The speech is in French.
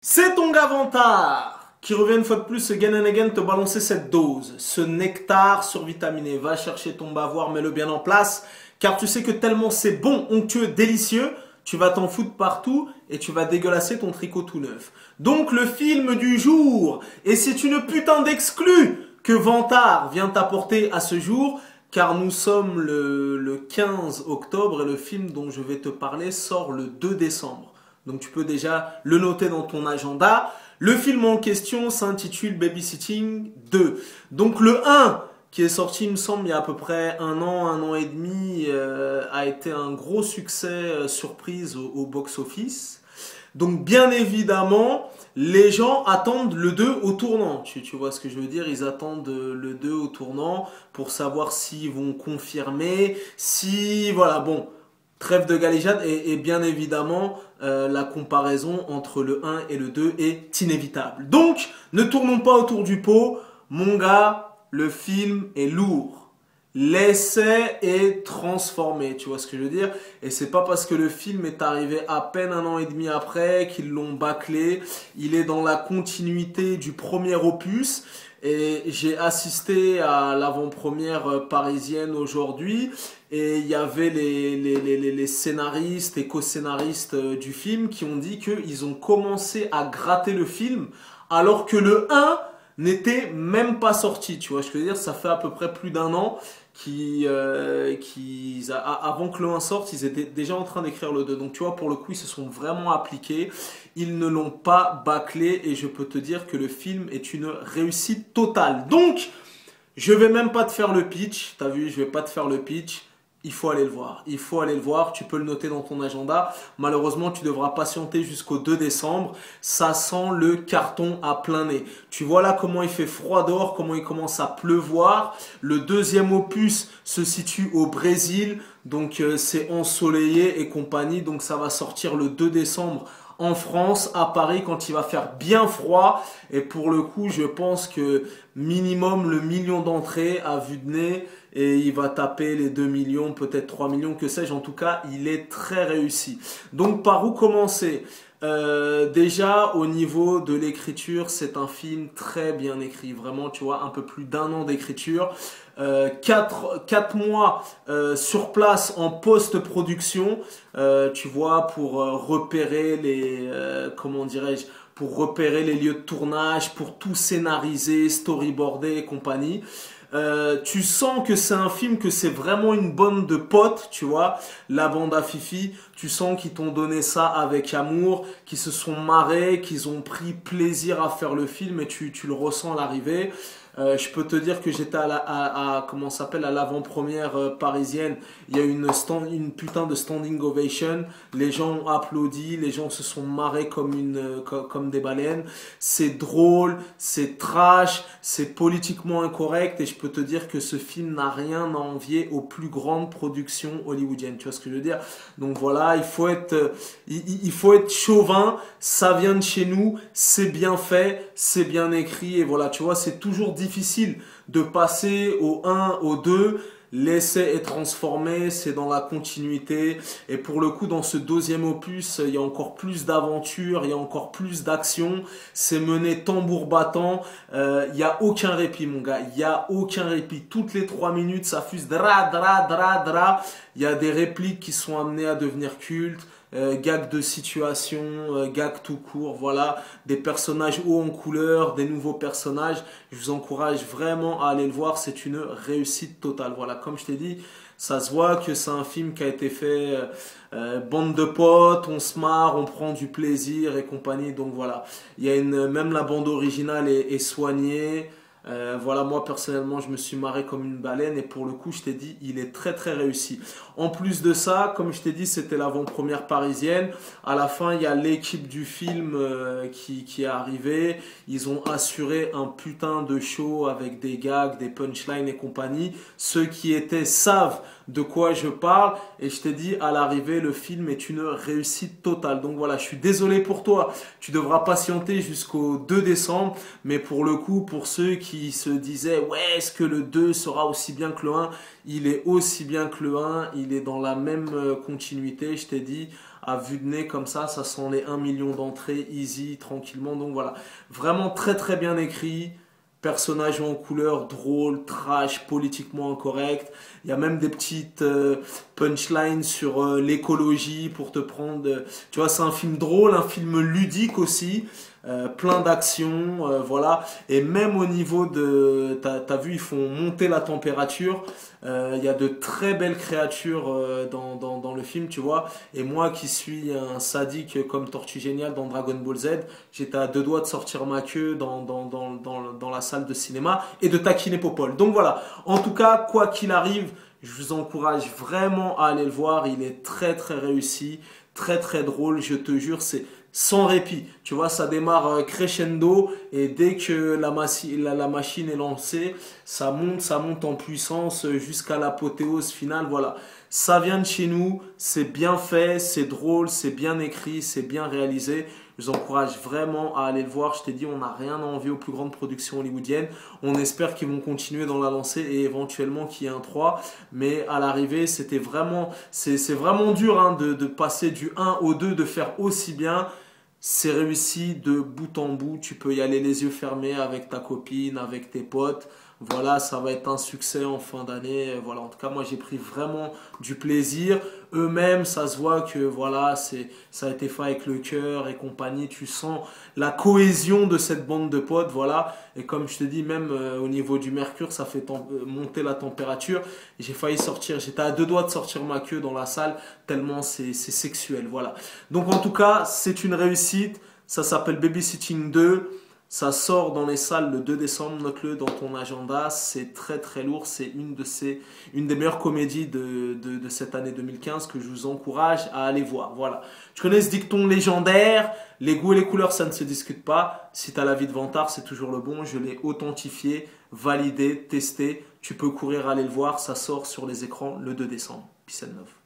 C'est ton gars Vantard qui revient une fois de plus again and again te balancer cette dose, ce nectar survitaminé. Va chercher ton bavoir, mets-le bien en place, car tu sais que tellement c'est bon, onctueux, délicieux, tu vas t'en foutre partout et tu vas dégueulasser ton tricot tout neuf. Donc le film du jour, et c'est une putain d'exclus que Vantard vient t'apporter à ce jour, car nous sommes le 15 octobre et le film dont je vais te parler sort le 2 décembre. Donc tu peux déjà le noter dans ton agenda. Le film en question s'intitule Babysitting 2. Donc le 1, qui est sorti, il me semble, il y a à peu près un an et demi, a été un gros succès surprise au box-office. Donc bien évidemment, les gens attendent le 2 au tournant. Tu vois ce que je veux dire? Ils attendent le 2 au tournant pour savoir s'ils vont confirmer, si... Voilà, bon... Trêve de galéjade et bien évidemment la comparaison entre le 1 et le 2 est inévitable. Donc ne tournons pas autour du pot, mon gars, le film est lourd. L'essai est transformé, tu vois ce que je veux dire? Et c'est pas parce que le film est arrivé à peine un an et demi après qu'ils l'ont bâclé. Il est dans la continuité du premier opus. Et j'ai assisté à l'avant-première parisienne aujourd'hui et il y avait les scénaristes et co-scénaristes du film qui ont dit qu'ils ont commencé à gratter le film alors que le 1 n'était même pas sorti. Tu vois, je veux dire, ça fait à peu près plus d'un an avant que le 1 sorte, ils étaient déjà en train d'écrire le 2. Donc tu vois, pour le coup, ils se sont vraiment appliqués. Ils ne l'ont pas bâclé et je peux te dire que le film est une réussite totale. Donc, je vais même pas te faire le pitch. T'as vu, je vais pas te faire le pitch. Il faut aller le voir. Il faut aller le voir. Tu peux le noter dans ton agenda. Malheureusement, tu devras patienter jusqu'au 2 décembre. Ça sent le carton à plein nez. Tu vois là comment il fait froid dehors, comment il commence à pleuvoir. Le deuxième opus se situe au Brésil. Donc, c'est ensoleillé et compagnie. Donc, ça va sortir le 2 décembre en France, à Paris, quand il va faire bien froid. Et pour le coup, je pense que minimum le million d'entrées à vue de nez. Et il va taper les 2 millions, peut-être 3 millions, que sais-je. En tout cas, il est très réussi. Donc, par où commencer? Déjà, au niveau de l'écriture, c'est un film très bien écrit. Vraiment, tu vois, un peu plus d'un an d'écriture. 4 mois sur place en post-production, tu vois, pour repérer les... comment dirais-je? Pour repérer les lieux de tournage, pour tout scénariser, storyboarder et compagnie. Tu sens que c'est un film, que c'est vraiment une bande de potes, tu vois, la bande à Fifi, tu sens qu'ils t'ont donné ça avec amour, qu'ils se sont marrés, qu'ils ont pris plaisir à faire le film et tu le ressens à l'arrivée. Je peux te dire que j'étais comment ça s'appelle, à l'avant-première parisienne. Il y a eu une putain de standing ovation. Les gens ont applaudi, les gens se sont marrés comme des baleines. C'est drôle, c'est trash, c'est politiquement incorrect et je peux te dire que ce film n'a rien à envier aux plus grandes productions hollywoodiennes. Tu vois ce que je veux dire? Donc voilà, il faut être chauvin. Ça vient de chez nous, c'est bien fait, c'est bien écrit et voilà, tu vois, c'est toujours difficile de passer au 1, au 2. L'essai est transformé, c'est dans la continuité. Et pour le coup, dans ce deuxième opus, il y a encore plus d'aventure, il y a encore plus d'action. C'est mené tambour battant. Il n'y a aucun répit, mon gars. Il n'y a aucun répit. Toutes les 3 minutes, ça fuse dra, dra, dra, dra. Il y a des répliques qui sont amenées à devenir cultes. Gags de situation, gags tout court, voilà, des personnages hauts en couleur, des nouveaux personnages. Je vous encourage vraiment à aller le voir, c'est une réussite totale. Voilà, comme je t'ai dit, ça se voit que c'est un film qui a été fait bande de potes, on se marre, on prend du plaisir et compagnie. Donc voilà, il y a même la bande originale est soignée. Voilà, moi personnellement je me suis marré comme une baleine et pour le coup je t'ai dit il est très très réussi. En plus de ça, comme je t'ai dit, c'était l'avant-première parisienne. À la fin il y a l'équipe du film qui est arrivée. Ils ont assuré un putain de show avec des gags, des punchlines et compagnie. Ceux qui étaient savent de quoi je parle. Et je t'ai dit, à l'arrivée, le film est une réussite totale. Donc voilà, je suis désolé pour toi. Tu devras patienter jusqu'au 2 décembre. Mais pour le coup, pour ceux qui se disaient, ouais, est-ce que le 2 sera aussi bien que le 1? Il est aussi bien que le 1. Il est dans la même continuité, je t'ai dit. À vue de nez comme ça sent les 1 million d'entrées, easy, tranquillement. Donc voilà, vraiment très très bien écrit. Personnages en couleur, drôle, trash, politiquement incorrect. Il y a même des petites punchlines sur l'écologie pour te prendre. Tu vois, c'est un film drôle, un film ludique aussi. Plein d'actions, voilà. Et même au niveau de... T'as vu, ils font monter la température. Il y a de très belles créatures dans le film, tu vois. Et moi qui suis un sadique comme Tortue Géniale dans Dragon Ball Z, j'étais à deux doigts de sortir ma queue dans la salle de cinéma et de taquiner Popol. Donc voilà, en tout cas, quoi qu'il arrive, je vous encourage vraiment à aller le voir. Il est très très réussi, très très drôle, je te jure, c'est sans répit. Tu vois, ça démarre crescendo et dès que la machine est lancée, ça monte en puissance jusqu'à l'apothéose finale. Voilà, ça vient de chez nous, c'est bien fait, c'est drôle, c'est bien écrit, c'est bien réalisé. Je vous encourage vraiment à aller le voir. Je t'ai dit, on n'a rien à envier aux plus grandes productions hollywoodiennes. On espère qu'ils vont continuer dans la lancée et éventuellement qu'il y ait un 3. Mais à l'arrivée, c'est vraiment dur hein, de passer du 1 au 2, de faire aussi bien. C'est réussi de bout en bout. Tu peux y aller les yeux fermés avec ta copine, avec tes potes. Voilà, ça va être un succès en fin d'année. Voilà, en tout cas, moi, j'ai pris vraiment du plaisir. Eux-mêmes, ça se voit que voilà, ça a été fait avec le cœur et compagnie. Tu sens la cohésion de cette bande de potes. Voilà, et comme je te dis, même au niveau du mercure, ça fait monter la température. J'ai failli sortir, j'étais à deux doigts de sortir ma queue dans la salle, tellement c'est sexuel. Voilà. Donc, en tout cas, c'est une réussite. Ça s'appelle Babysitting 2. Ça sort dans les salles le 2 décembre, note-le dans ton agenda. C'est très très lourd. C'est une des meilleures comédies de cette année 2015 que je vous encourage à aller voir. Voilà. Tu connais ce dicton légendaire, les goûts et les couleurs, ça ne se discute pas. Si tu as l'avis de Vantard, c'est toujours le bon. Je l'ai authentifié, validé, testé. Tu peux courir aller le voir. Ça sort sur les écrans le 2 décembre. Peace and love.